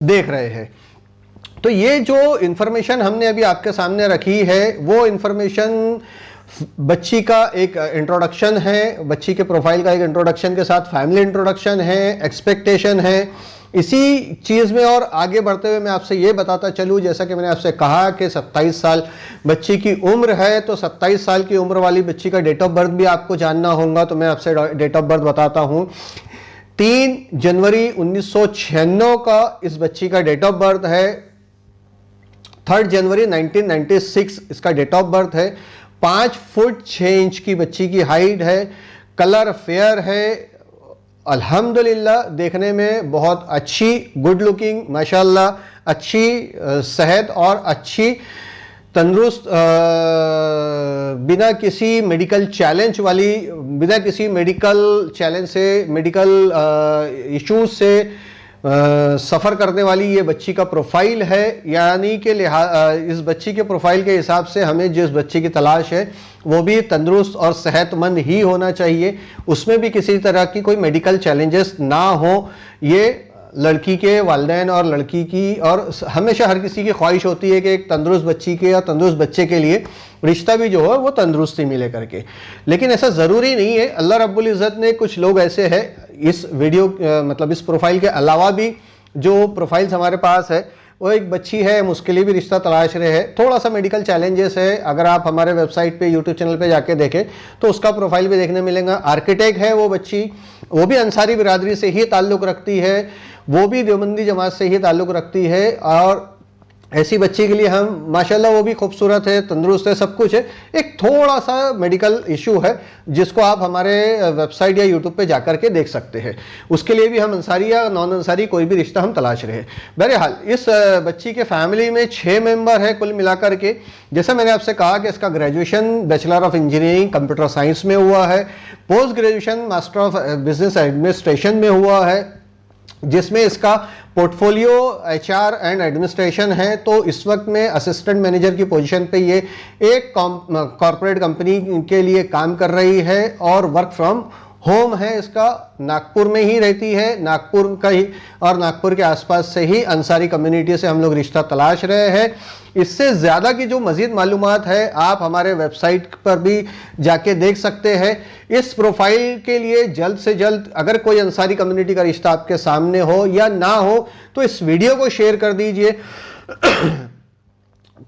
देख रहे हैं। तो ये जो इंफॉर्मेशन हमने अभी आपके सामने रखी है वो इंफॉर्मेशन बच्ची का एक इंट्रोडक्शन है, बच्ची के प्रोफाइल का एक इंट्रोडक्शन के साथ फैमिली इंट्रोडक्शन है, एक्सपेक्टेशन है। इसी चीज़ में और आगे बढ़ते हुए मैं आपसे ये बताता चलूँ, जैसा कि मैंने आपसे कहा कि 27 साल बच्ची की उम्र है, तो 27 साल की उम्र वाली बच्ची का डेट ऑफ बर्थ भी आपको जानना होगा। तो मैं आपसे डेट ऑफ बर्थ बताता हूँ। 3 जनवरी 1996 का इस बच्ची का डेट ऑफ बर्थ है। 3 जनवरी 1996 इसका डेट ऑफ बर्थ है। 5 फुट 6 इंच की बच्ची की हाइट है। कलर फेयर है। अल्हम्दुलिल्लाह देखने में बहुत अच्छी, गुड लुकिंग, माशाल्लाह, अच्छी सेहत और अच्छी तंदुरुस्त, बिना किसी मेडिकल चैलेंज वाली, बिना किसी मेडिकल चैलेंज से, मेडिकल इश्यूज से सफ़र करने वाली ये बच्ची का प्रोफाइल है। यानी कि इस बच्ची के प्रोफाइल के हिसाब से हमें जिस बच्ची की तलाश है वो भी तंदुरुस्त और सेहतमंद ही होना चाहिए, उसमें भी किसी तरह की कोई मेडिकल चैलेंजेस ना हो। ये लड़की के वालिदैन और लड़की की, और हमेशा हर किसी की ख्वाहिश होती है कि एक तंदुरुस्त बच्ची के या तंदुरुस्त बच्चे के लिए रिश्ता भी जो है वो तंदुरुस्ती मिले करके। लेकिन ऐसा ज़रूरी नहीं है। अल्लाह रब्बुल इज़्ज़त ने, कुछ लोग ऐसे हैं इस वीडियो मतलब इस प्रोफाइल के अलावा भी जो प्रोफाइल्स हमारे पास है, वो एक बच्ची है, हम उसके लिए भी रिश्ता तलाश रहे हैं। थोड़ा सा मेडिकल चैलेंजेस है। अगर आप हमारे वेबसाइट पे, यूट्यूब चैनल पे जाके देखें तो उसका प्रोफाइल भी देखने मिलेगा। आर्किटेक्ट है वो बच्ची, वो भी अंसारी बिरादरी से ही ताल्लुक़ रखती है, वो भी देवबंदी जमात से ही ताल्लुक़ रखती है। और ऐसी बच्ची के लिए हम माशाल्लाह, वो भी खूबसूरत है, तंदुरुस्त है, सब कुछ है। एक थोड़ा सा मेडिकल इशू है जिसको आप हमारे वेबसाइट या यूट्यूब पे जाकर के देख सकते हैं। उसके लिए भी हम अंसारी या नॉन अंसारी कोई भी रिश्ता हम तलाश रहे हैं। बहरहाल इस बच्ची के फैमिली में 6 मेंबर है कुल मिलाकर के। जैसा मैंने आपसे कहा कि इसका graduation bachelor of engineering computer science में हुआ है, post graduation master of business administration में हुआ है, जिसमें इसका पोर्टफोलियो एचआर एंड एडमिनिस्ट्रेशन है। तो इस वक्त में असिस्टेंट मैनेजर की पोजीशन पे ये एक कॉर्पोरेट कंपनी के लिए काम कर रही है और वर्क फ्रॉम होम है इसका। नागपुर में ही रहती है, नागपुर का ही, और नागपुर के आसपास से ही अंसारी कम्युनिटी से हम लोग रिश्ता तलाश रहे हैं। इससे ज़्यादा की जो मज़ीद मालूमात है आप हमारे वेबसाइट पर भी जाके देख सकते हैं। इस प्रोफाइल के लिए जल्द से जल्द अगर कोई अंसारी कम्युनिटी का रिश्ता आपके सामने हो या ना हो तो इस वीडियो को शेयर कर दीजिए।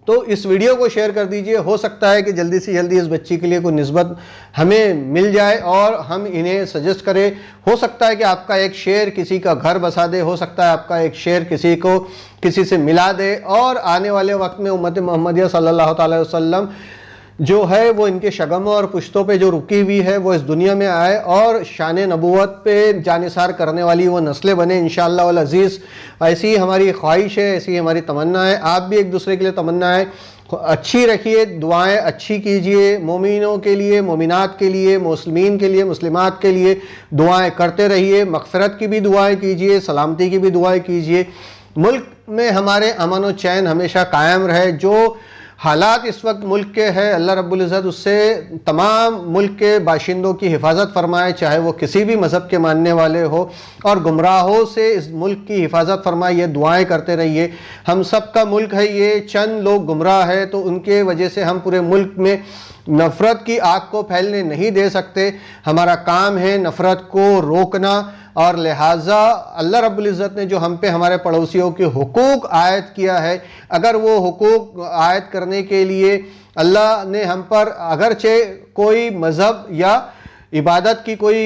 तो इस वीडियो को शेयर कर दीजिए। हो सकता है कि जल्दी से जल्दी इस बच्ची के लिए कोई निस्बत हमें मिल जाए और हम इन्हें सजेस्ट करें। हो सकता है कि आपका एक शेयर किसी का घर बसा दे, हो सकता है आपका एक शेयर किसी को किसी से मिला दे, और आने वाले वक्त में उम्मत मोहम्मदिया सल्लल्लाहु अलैहि वसल्लम जो है वो इनके शगमों और पुश्तों पे जो रुकी हुई है वो इस दुनिया में आए और शान नबूवत पे जानिसार करने वाली वो नस्लें बने इंशाअल्लाह वल अज़ीज़। ऐसी ही हमारी ख्वाहिश है, ऐसी हमारी तमन्ना है। आप भी एक दूसरे के लिए तमन्नाएं अच्छी रखिए, दुआएं अच्छी कीजिए। मोमिनों के लिए, मोमिनात के लिए, मुस्लिमीन के लिए, मुस्लिमात के लिए दुआएं करते रहिए। मग़फ़िरत की भी दुआएं कीजिए, सलामती की भी दुआएं कीजिए। मुल्क में हमारे अमन व चैन हमेशा कायम रहे। जो हालात इस वक्त मुल्क के हैं, अल्लाह रब्बुल इज़्ज़त उससे तमाम मुल्क के बाशिंदों की हिफाजत फरमाए, चाहे वो किसी भी मज़हब के मानने वाले हो, और गुमराहों से इस मुल्क की हिफाजत फरमाए। ये दुआएं करते रहिए। हम सब का मुल्क है ये, चंद लोग गुमराह है तो उनके वजह से हम पूरे मुल्क में नफ़रत की आग को फैलने नहीं दे सकते। हमारा काम है नफ़रत को रोकना, और लिहाजा अल्लाह रब्बुल इज़्ज़त ने जो हम पे हमारे पड़ोसियों के हुकूक आयत किया है, अगर वो हुकूक आयत करने के लिए अल्लाह ने हम पर अगरचे कोई मज़हब या इबादत की कोई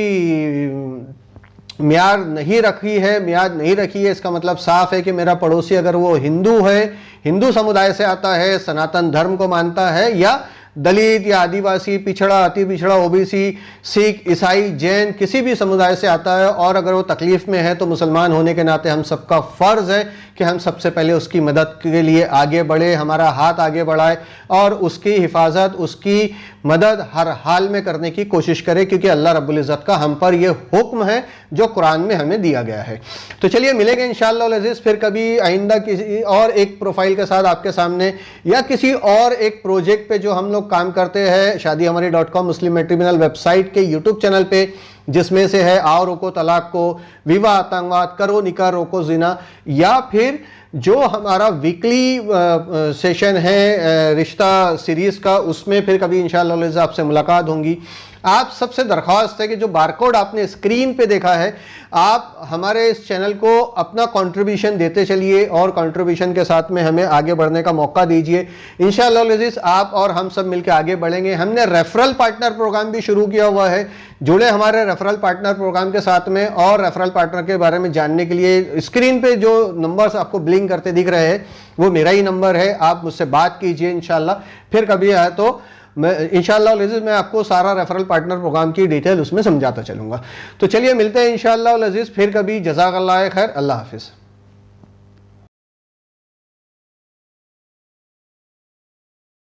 मियार नहीं रखी है, मियाद नहीं रखी है, इसका मतलब साफ है कि मेरा पड़ोसी अगर वो हिंदू है, हिंदू समुदाय से आता है, सनातन धर्म को मानता है, या दलित या आदिवासी, पिछड़ा, अति पिछड़ा, ओबीसी, सिख, ईसाई, जैन, किसी भी समुदाय से आता है और अगर वो तकलीफ़ में है तो मुसलमान होने के नाते हम सबका फ़र्ज़ है कि हम सबसे पहले उसकी मदद के लिए आगे बढ़े, हमारा हाथ आगे बढ़ाए और उसकी हिफाजत, उसकी मदद हर हाल में करने की कोशिश करें, क्योंकि अल्लाह रब्बुल इज़्ज़त का हम पर यह हुक्म है जो कुरान में हमें दिया गया है। तो चलिए मिलेंगे इंशाअल्लाह अज़ीज़ फिर कभी आइंदा किसी और एक प्रोफाइल के साथ आपके सामने, या किसी और एक प्रोजेक्ट पे जो हम लोग काम करते हैं। शादी हमारी .com मुस्लिम मैट्रिमोनियल वेबसाइट के यूट्यूब चैनल पे जिसमें से है आओ रोको तलाक को, विवाह आतंकवाद, करो निकाह रोको जिना, या फिर जो हमारा वीकली सेशन है रिश्ता सीरीज का, उसमें फिर कभी इंशाअल्लाह आपसे मुलाकात होंगी। आप सबसे दरख्वास्त है कि जो बारकोड आपने स्क्रीन पे देखा है, आप हमारे इस चैनल को अपना कंट्रीब्यूशन देते चलिए और कंट्रीब्यूशन के साथ में हमें आगे बढ़ने का मौका दीजिए। इंशाअल्लाह आप और हम सब मिलकर आगे बढ़ेंगे। हमने रेफरल पार्टनर प्रोग्राम भी शुरू किया हुआ है, जुड़े हमारे रेफरल पार्टनर प्रोग्राम के साथ में। और रेफरल पार्टनर के बारे में जानने के लिए स्क्रीन पे जो नंबर्स आपको ब्लिंक करते दिख रहे हैं वो मेरा ही नंबर है, आप मुझसे बात कीजिए। इंशाल्लाह फिर कभी आए तो मैं इंशाअल्लाह अज़ीज़ मैं आपको सारा रेफरल पार्टनर प्रोग्राम की डिटेल उसमें समझाता चलूँगा। तो चलिए मिलते हैं इंशाअल्लाह अज़ीज़ फिर कभी। जज़ाकल्लाह खैर, अल्लाह हाफिज़।